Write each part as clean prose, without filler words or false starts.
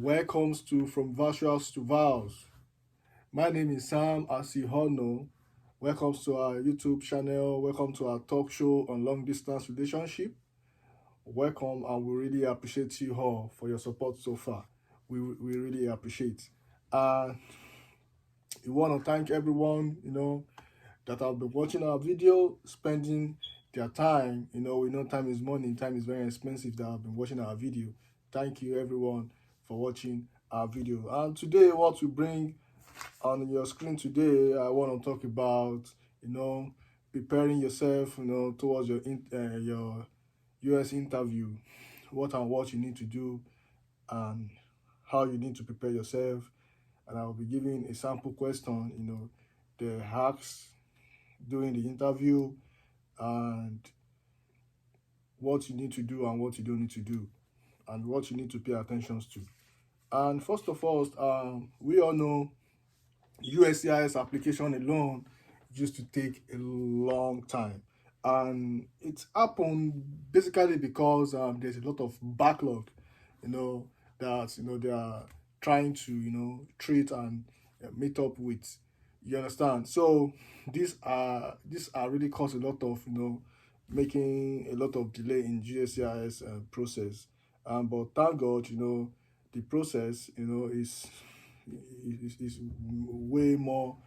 Welcomes to From Virtuals to Vows. My name is Sam, as you all know. Welcome to our YouTube channel. Welcome to our talk show on long distance relationship. Welcome, and we really appreciate you all for your support so far. We really appreciate. Uh, we want to thank everyone, that have been watching our video, spending their time. We know time is money, time is very expensive, that have been watching our video. Thank you everyone for watching our video. And today, what we bring on your screen today, I want to talk about, preparing yourself, towards your US interview, what you need to do, and how you need to prepare yourself. And I'll be giving a sample question, the hacks during the interview, and what you need to do and what you don't need to do, and what you need to pay attention to. And first of all, we all know USCIS application alone used to take a long time. And it happened basically because there's a lot of backlog, that they are trying to treat and meet up with. You understand? So these are really cause a lot of making a lot of delay in GSCIS process. But thank God, the process is way more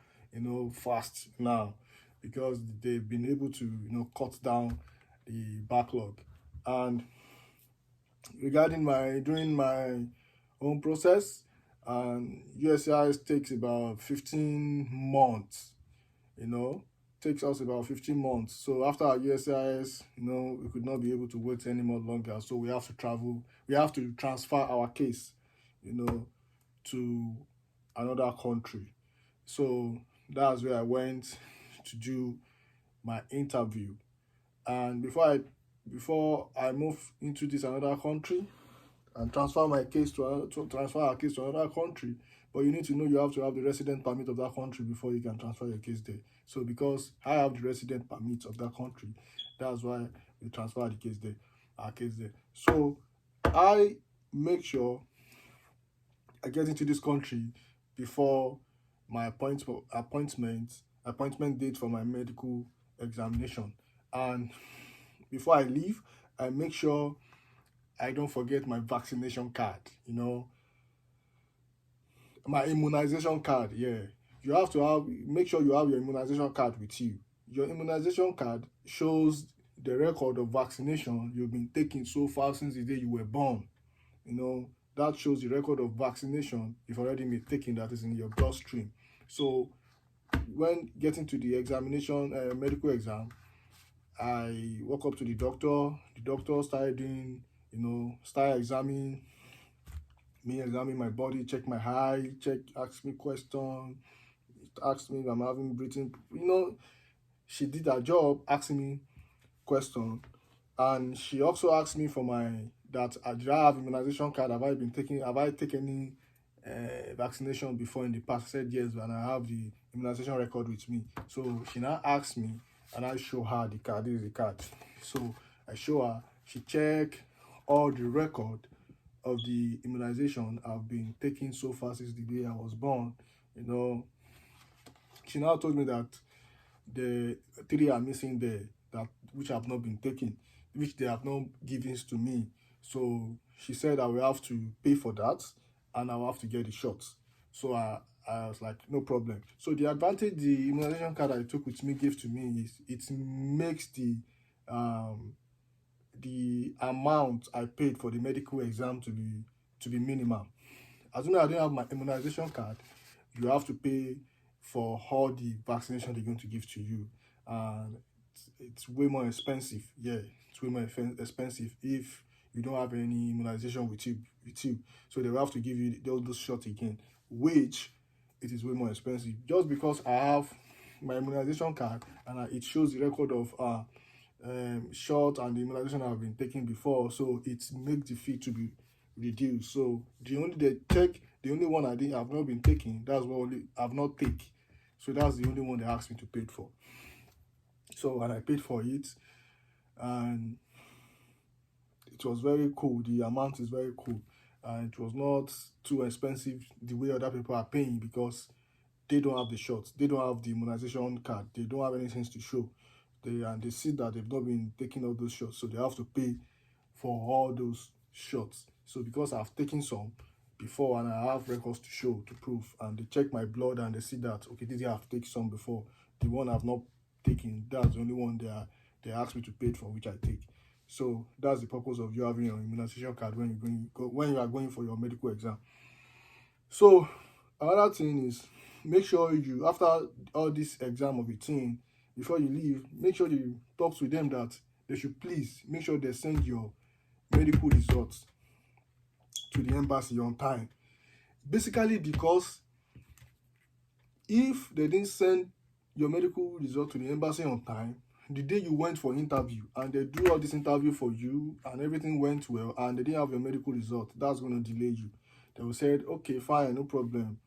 fast now, because they've been able to cut down the backlog. And regarding during my own process, USCIS takes about 15 months, takes us about 15 months. So after our USCIS, we could not be able to wait any more longer. So we have to travel, we have to transfer our case, to another country. So that's where I went to do my interview. And before I move into this another country and transfer our case to another country, but you need to know you have to have the resident permit of that country before you can transfer your case there. So because I have the resident permit of that country, that's why we transfer our case there. So I make sure I get into this country before my appointment date for my medical examination. And before I leave, I make sure I don't forget my vaccination card, my immunization card. Yeah, you have to make sure you have your immunization card with you. Your immunization card shows the record of vaccination you've been taking so far since the day you were born. That shows the record of vaccination you've already been taking, that is in your bloodstream. So when getting to the examination, medical exam, I walk up to the doctor. The doctor started doing, examining my body, check my height, ask me question, ask me if I'm having breathing. She did her job asking me question. And she also asked me for did I have immunization card? Have I taken any vaccination before in the past? I said yes, and I have the immunization record with me. So she now asked me, and I show her the card. This is the card. So I show her. She check all the record of the immunization I've been taking so far since the day I was born. She now told me that the 3 are missing there, that which have not been taken, which they have not given to me. So she said I will have to pay for that, and I will have to get the shots. So I was like, no problem. So the advantage the immunization card I took with me gave to me is it makes the amount I paid for the medical exam to be minimal. As soon as I don't have my immunization card, you have to pay for all the vaccination they're going to give to you. And it's way more expensive. Yeah, it's way more expensive if you don't have any immunization with you. So they will have to give you those shots again, which it is way more expensive. Just because I have my immunization card and it shows the record of shot and the immunization I've been taking before, so it makes the fee to be reduced. So the only one I've not been taking, that's what I've not taken. So that's the only one they asked me to pay for. So, and I paid for it, and it was very cool. The amount is very cool. and it was not too expensive the way other people are paying, because they don't have the shots, they don't have the immunization card, they don't have anything to show. They see that they've not been taking all those shots, so they have to pay for all those shots. So because I've taken some before and I have records to show, to prove, and they check my blood and they see that, okay, this year I've taken some before, the one I've not taken, that's the only one they ask me to pay for, which I take. So that's the purpose of you having your immunization card when you are going for your medical exam. So another thing is, make sure you, after all this exam of a thing, before you leave, make sure you talk to them that they should please make sure they send your medical results to the embassy on time. Basically, because if they didn't send your medical result to the embassy on time, the day you went for interview and they do all this interview for you and everything went well and they didn't have your medical result, that's going to delay you. They will say, okay, fine, no problem.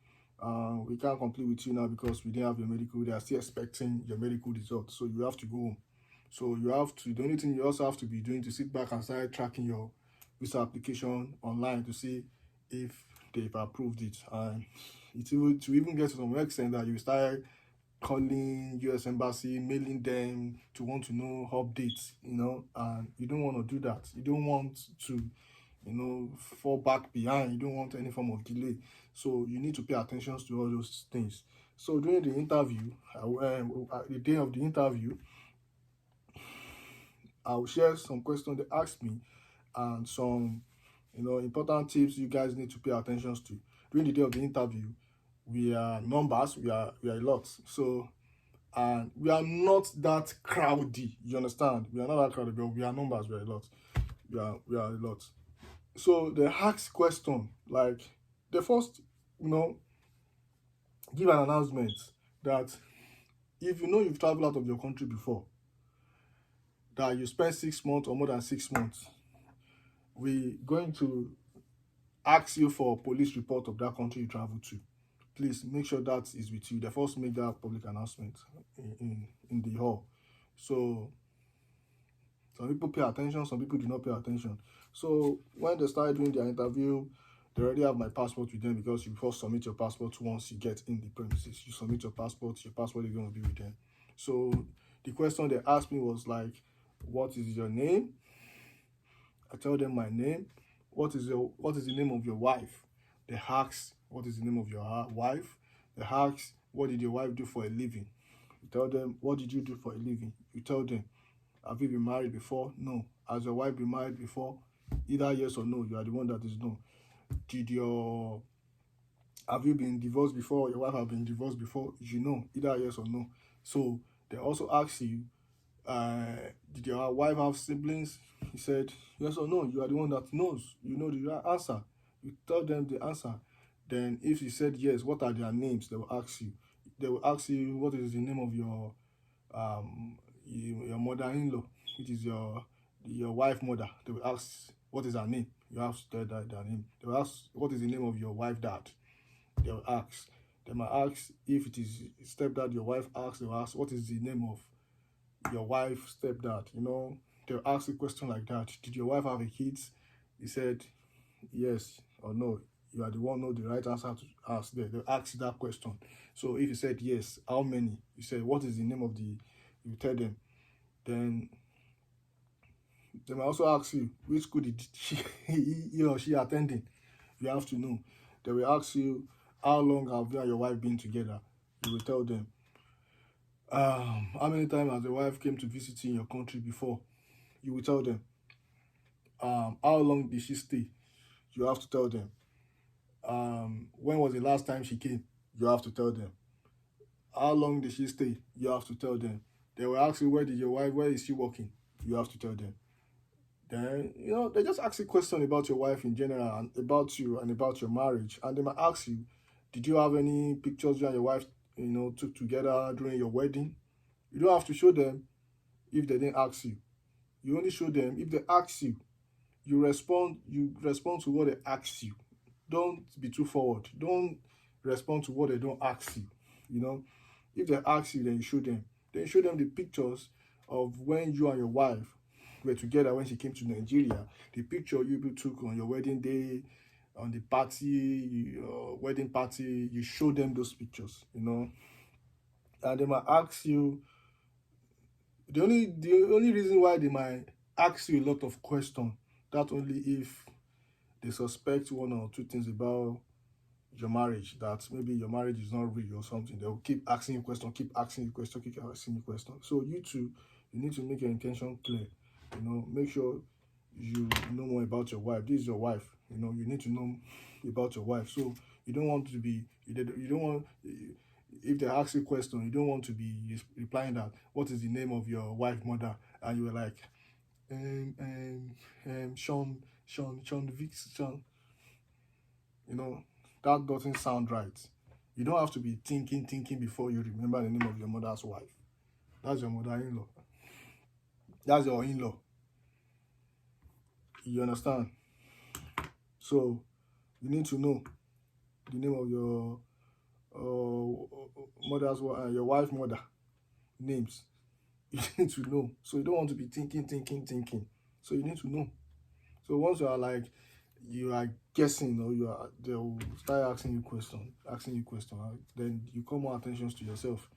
We can't complete with you now because we didn't have your medical. They are still expecting your medical result, so you have to go home. So you have to, the only thing you also have to be doing to sit back and start tracking your visa application online to see if they've approved it. And it will to even get to some extent that you start calling US Embassy, mailing them to want to know updates, and you don't want to do that. You don't want to, fall back behind. You don't want any form of delay. So you need to pay attention to all those things. So during the interview, the day of the interview, I'll share some questions they asked me and some, important tips you guys need to pay attention to. During the day of the interview, we are numbers, we are a lot. So, and we are not that crowdy, you understand? We are not that crowded, but we are numbers, we are a lot. We are a lot. So they ask question, like, they first, give an announcement that if you've traveled out of your country before, that you spent 6 months or more than 6 months, we're going to ask you for a police report of that country you travel to. Please make sure that is with you. They first make that public announcement in the hall. So some people pay attention, some people do not pay attention. So when they start doing their interview, they already have my passport with them, because you first submit your passport once you get in the premises. You submit your passport is going to be with them. So the question they asked me was like, what is your name? I tell them my name. What is the name of your wife? They ask, what is the name of your wife? They ask, what did your wife do for a living? You tell them, what did you do for a living? You tell them, have you been married before? No. Has your wife been married before? Either yes or no. You are the one that is no. Have you been divorced before? Your wife have been divorced before? You know, either yes or no. So they also ask you, did your wife have siblings? He said, yes or no. You are the one that knows. You know the right answer. You tell them the answer. Then if you said yes, what are their names? They will ask you. They will ask you, what is the name of your mother-in-law, which is your wife mother. They will ask, what is her name? You have to tell that their name. They will ask, what is the name of your wife dad? They will ask. They might ask, if it is stepdad your wife asks, they will ask, what is the name of your wife stepdad? They'll ask a question like that. Did your wife have a kids? He said yes or no. You are the one know the right answer to ask there. They'll ask you that question. So if you said yes, how many? You said, what is the name of the, you tell them. Then they might also ask you, which school did he or she attending? You have to know. They will ask you, how long have you and your wife been together? You will tell them. How many times has the wife came to visit you in your country before? You will tell them. How long did she stay? You have to tell them. When was the last time she came? You have to tell them. How long did she stay? You have to tell them. They will ask you, where is she working? You have to tell them. Then, they just ask you a question about your wife in general, and about you and about your marriage. And they might ask you, did you have any pictures you and your wife, took together during your wedding? You don't have to show them if they didn't ask you. You only show them if they ask you. You respond to what they ask you. Don't be too forward. Don't respond to what they don't ask you. If they ask you, then you show them. Then you show them the pictures of when you and your wife were together when she came to Nigeria. The picture you took on your wedding day, on the party, wedding party, you show them those pictures, and they might ask you. The only reason why they might ask you a lot of questions, that only if they suspect one or two things about your marriage, that maybe your marriage is not real or something. They'll keep asking you questions, keep asking you questions, keep asking you questions. So you too, you need to make your intention clear. Make sure you know more about your wife. This is your wife. You need to know about your wife. So you don't want to be, you don't want, if they ask you a question, you don't want to be replying that, what is the name of your wife mother? And you were like, Sean Vicks, Sean, that doesn't sound right. You don't have to be thinking before you remember the name of your mother's wife. That's your mother-in-law. That's your in-law. You understand? So you need to know the name of your mother's your wife mother names. You need to know. So you don't want to be thinking. So you need to know. So once you are guessing, or they will start asking you questions, then you call more attention to yourself.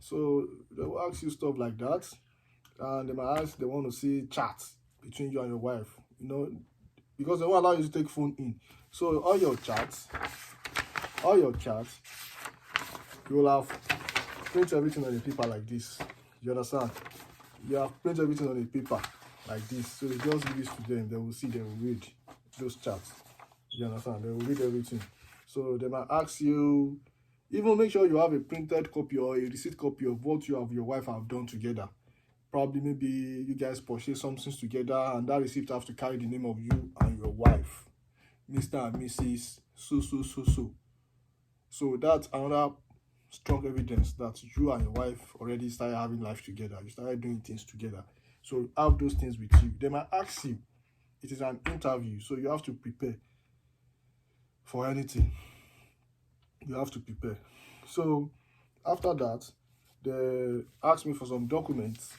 So they will ask you stuff like that, and they want to see chats between you and your wife, because they won't allow you to take phone in. So all your chats, you will have print everything on a paper like this. You understand? You have print everything on a paper like this. So you just give this to them. They will see, they will read those chats. You understand? They will read everything. So they might ask you, even make sure you have a printed copy or a receipt copy of what you and your wife have done together. Probably maybe you guys purchase something together, and that receipt have to carry the name of you and your wife, Mr. and Mrs. So. So that's another strong evidence that you and your wife already started having life together. You started doing things together. So have those things with you. They might ask you. It is an interview, so you have to prepare for anything. You have to prepare. So after that, they ask me for some documents.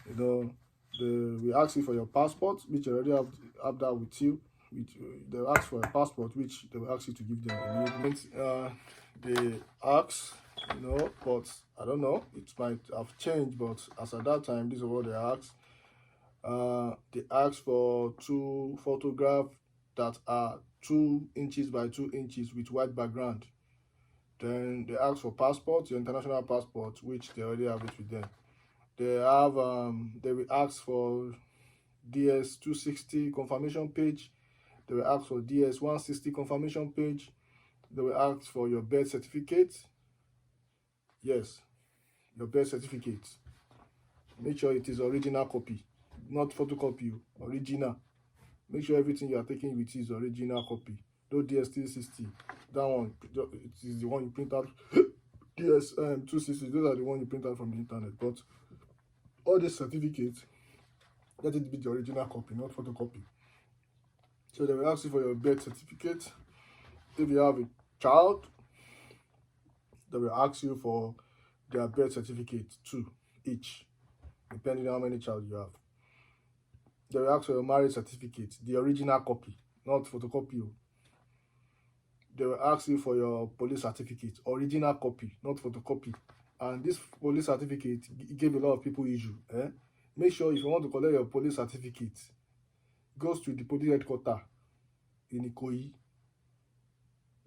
We ask you for your passport, which you already have that with you. They ask for a passport, which they will ask you to give them. They ask, but I don't know, it might have changed, but as at that time, this is what they asked. They ask for 2 photographs that are 2 inches by 2 inches with white background. Then they ask for passport, your international passport, which they already have it with them. They will ask for DS 260 confirmation page. They will ask for DS 160 confirmation page. They will ask for your birth certificate. Yes, your birth certificate. Make sure it is original copy, not photocopy, original. Make sure everything you are taking with you is original copy. No DS 360. That one, it is the one you print out. DS 260, those are the one you print out from the internet. But all these certificates, let it be the original copy, not photocopy. So they will ask you for your birth certificate. If you have a child, they will ask you for their birth certificate too, each, depending on how many child you have. They will ask for your marriage certificate, the original copy, not photocopy. They will ask you for your police certificate, original copy, not photocopy. And this police certificate gave a lot of people issue. Make sure if you want to collect your police certificate, goes to the police headquarters in Ikoyi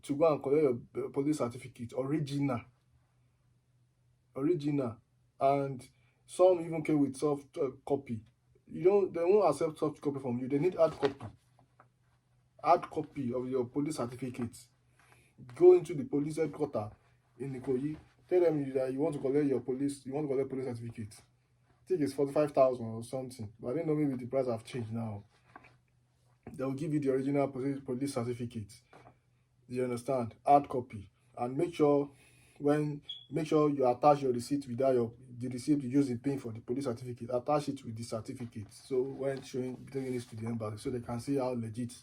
to go and collect your police certificate, original. And some even came with soft copy. They won't accept soft copy from you. They need hard copy of your police certificate. Go into the police headquarters in Ikoyi. Tell them that you want to collect police certificate. I think it's 45,000 or something, but I don't know, maybe the price have changed now. They will give you the original police certificate. You understand? Hard copy. And make sure you attach your receipt with the receipt you use in paying for the police certificate. Attach it with the certificate. So when bringing it to the embassy, so they can see how legit,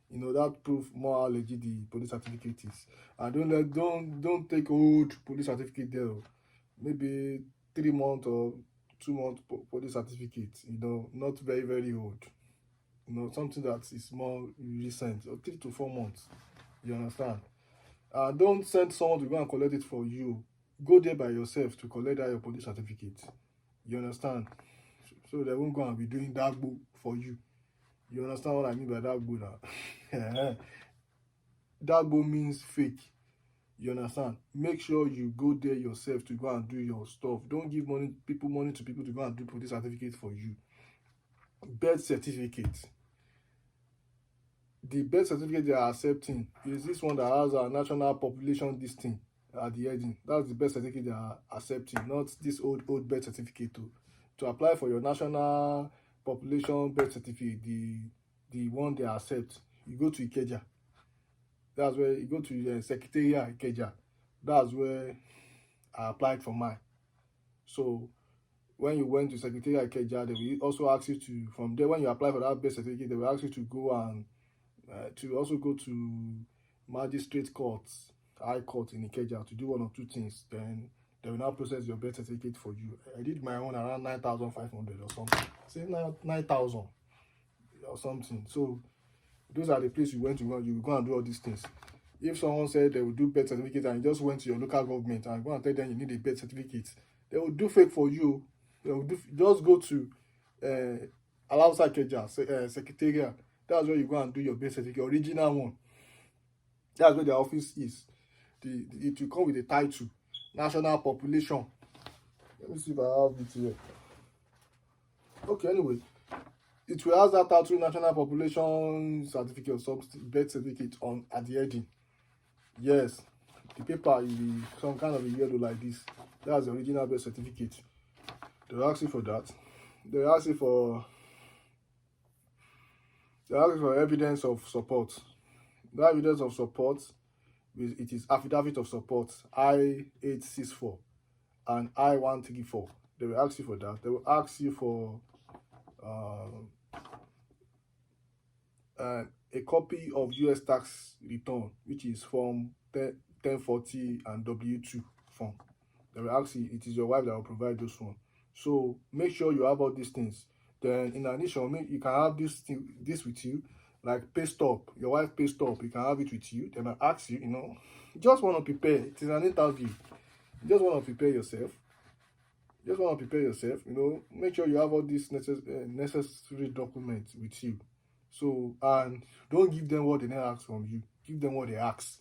that proof more how legit the police certificate is. And don't take old police certificate there. Maybe 3 months or 2 months police certificate. Not very, very old. something that is more recent, or 3 to 4 months. You understand? Don't send someone to go and collect it for you. Go there by yourself to collect that your police certificate. You understand? So they won't go and be doing that book for you. You understand what I mean by that book now? That book means fake. You understand? Make sure you go there yourself to go and do your stuff. Don't give money to people to go and do police certificate for you. Birth certificate. The birth certificate they are accepting is this one that has a national population listing at the heading. That's the birth certificate they are accepting, not this old birth certificate. To apply for your national population birth certificate, the one they accept, you go to Ikeja. That's where you go to the Secretariat Ikeja. That's where I applied for mine. So when you went to Secretariat Ikeja, they will also ask you to, from there, when you apply for that birth certificate, they will ask you to go and to also go to magistrate courts, high court in Ikeja to do one or two things. Then they will now process your birth certificate for you. I did my own around 9,500 or something. Say 9,000 or something. So those are the places you went to go. You go and do all these things. If someone said they will do birth certificate and you just went to your local government and go and tell them you need a birth certificate, they will do fake for you. They will do, just go to Alausa Ikeja Secretariat. That's where you go and do your birth certificate, original one. That's where the office is. It will come with a title, national population. Let me see if I have it here. Okay, anyway, it will have that title, national population certificate or some birth certificate on at the heading. Yes, the paper is some kind of a yellow like this. That's the original birth certificate. They will ask you for that. They will ask you for evidence of support. That evidence of support, it is affidavit of support I-864 and I-134. They will ask you for that. They will ask you for a copy of US tax return, which is form 1040 and W2 form. They will ask you, it is your wife that will provide those one. So make sure you have all these things. Then in addition, you can have this with you, like pay stub, your wife pay stub, you can have it with you. Then I ask you, you just want to prepare. It is an interview. You just want to prepare yourself. Make sure you have all these necessary documents with you. So, and don't give them what they never ask from you. Give them what they ask.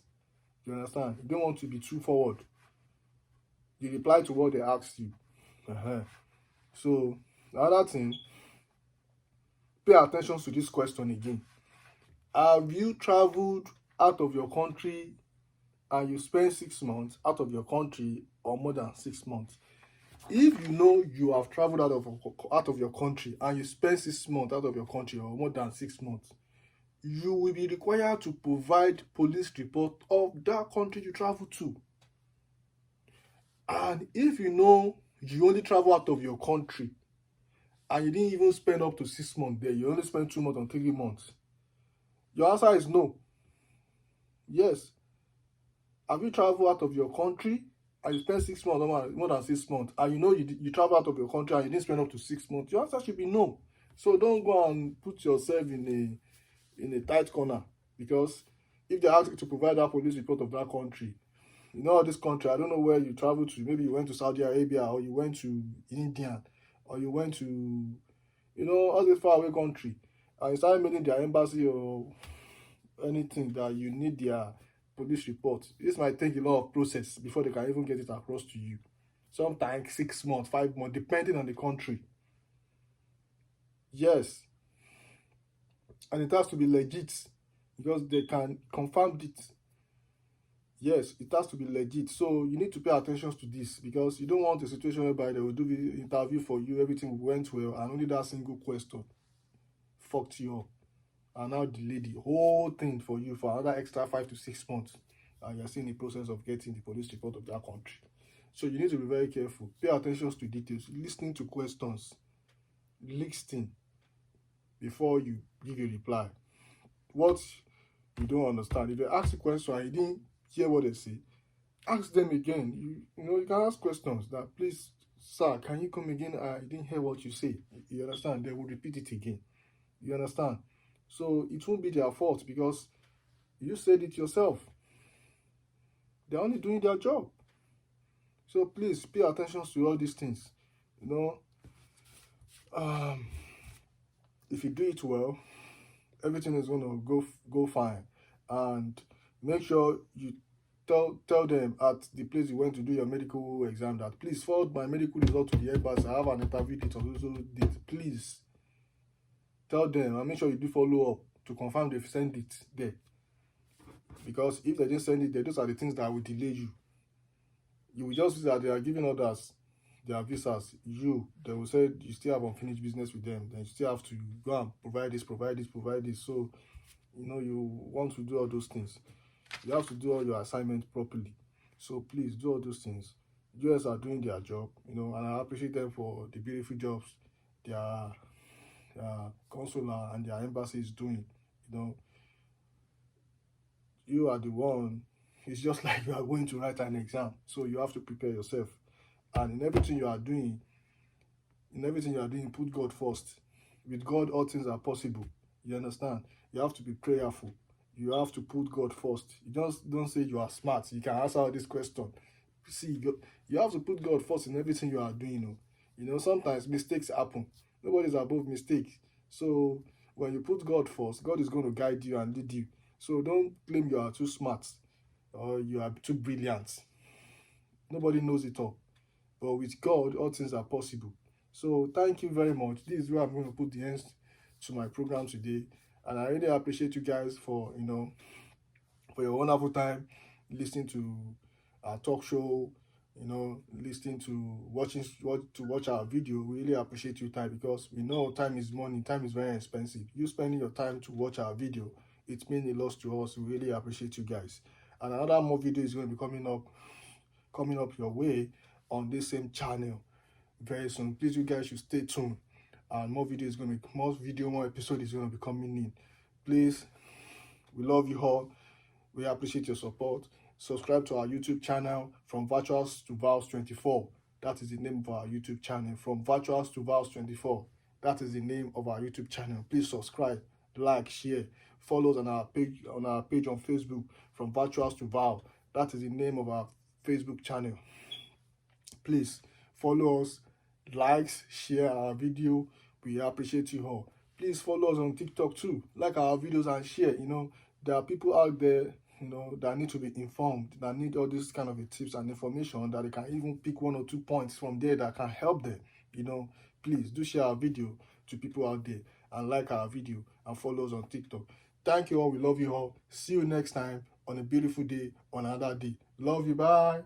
You understand? You don't want to be too forward. You reply to what they ask you. So, the other thing, pay attention to this question again. Have you traveled out of your country and you spend 6 months out of your country or more than 6 months? If you know you have traveled out of your country and you spend 6 months out of your country or more than 6 months, you will be required to provide police report of that country you travel to. And if you know you only travel out of your country and you didn't even spend up to 6 months there, you only spend 2 months or 3 months, your answer is no. Yes. Have you traveled out of your country and you spend 6 months or more than 6 months, and you know you travel out of your country and you didn't spend up to 6 months? Your answer should be no. So don't go and put yourself in a tight corner, because if they ask you to provide that police report of that country, this country, I don't know where you travel to. Maybe you went to Saudi Arabia, or you went to India, or you went to all this faraway country, and you started mailing their embassy or anything that you need their police report. This might take a lot of process before they can even get it across to you. Sometimes 6 months, 5 months, depending on the country. Yes. And it has to be legit, because they can confirm it. Yes, it has to be legit. So you need to pay attention to this, because you don't want a situation whereby they will do the interview for you, everything went well, and only that single question fucked you up, and now delay the whole thing for you for another extra 5 to 6 months, and you're still in the process of getting the police report of that country. So you need to be very careful. Pay attention to details, listening to questions, listening before you give a reply. What you don't understand, if they ask a question and you didn't hear what they say, ask them again. You can ask questions that, please, sir, can you come again? I didn't hear what you say. You understand? They will repeat it again. You understand? So it won't be their fault because you said it yourself. They're only doing their job. So please pay attention to all these things. You know, if you do it well, everything is gonna go fine. And make sure you tell them at the place you went to do your medical exam that please forward my medical result to the embassy. I have an interview date or so date. Please tell them and make sure you do follow up to confirm they've sent it there. Because if they didn't send it there, those are the things that will delay you. You will just see that they are giving others their visas. They will say you still have unfinished business with them. Then you still have to go and provide this, provide this, provide this. So, you want to do all those things. You have to do all your assignments properly. So please do all those things. US are doing their job, and I appreciate them for the beautiful jobs their consular and their embassy is doing. You are the one. It's just like you are going to write an exam, so you have to prepare yourself. And in everything you are doing, put God first. With God, all things are possible. You understand? You have to be prayerful. You have to put God first. You just don't say you are smart. You can answer all this question. See, you have to put God first in everything you are doing. Sometimes mistakes happen. Nobody's above mistakes. So when you put God first, God is going to guide you and lead you. So don't claim you are too smart or you are too brilliant. Nobody knows it all. But with God, all things are possible. So thank you very much. This is where I'm going to put the end to my program today. And I really appreciate you guys for your wonderful time listening to our talk show, listening to watch our video. We really appreciate your time because we know time is money. Time is very expensive. You spending your time to watch our video, it means a lot to us. We really appreciate you guys. And another more video is going to be coming up your way on this same channel very soon. Please, you guys should stay tuned. And more episode is going to be coming in. Please, we love you all. We appreciate your support. Subscribe to our YouTube channel, From Virtuals to Vows 24. That is the name of our YouTube channel. From Virtuals to Vows 24. That is the name of our YouTube channel. Please subscribe, like, share, follow us on our page on Facebook, From Virtuals to Vows. That is the name of our Facebook channel. Please follow us, likes, share our video. We appreciate you all. Please follow us on TikTok too. Like our videos and share. There are people out there, that need to be informed, that need all these kind of tips and information, that they can even pick 1 or 2 points from there that can help them. Please do share our video to people out there and like our video and follow us on TikTok. Thank you all. We love you all. See you next time on a beautiful day, on another day. Love you. Bye.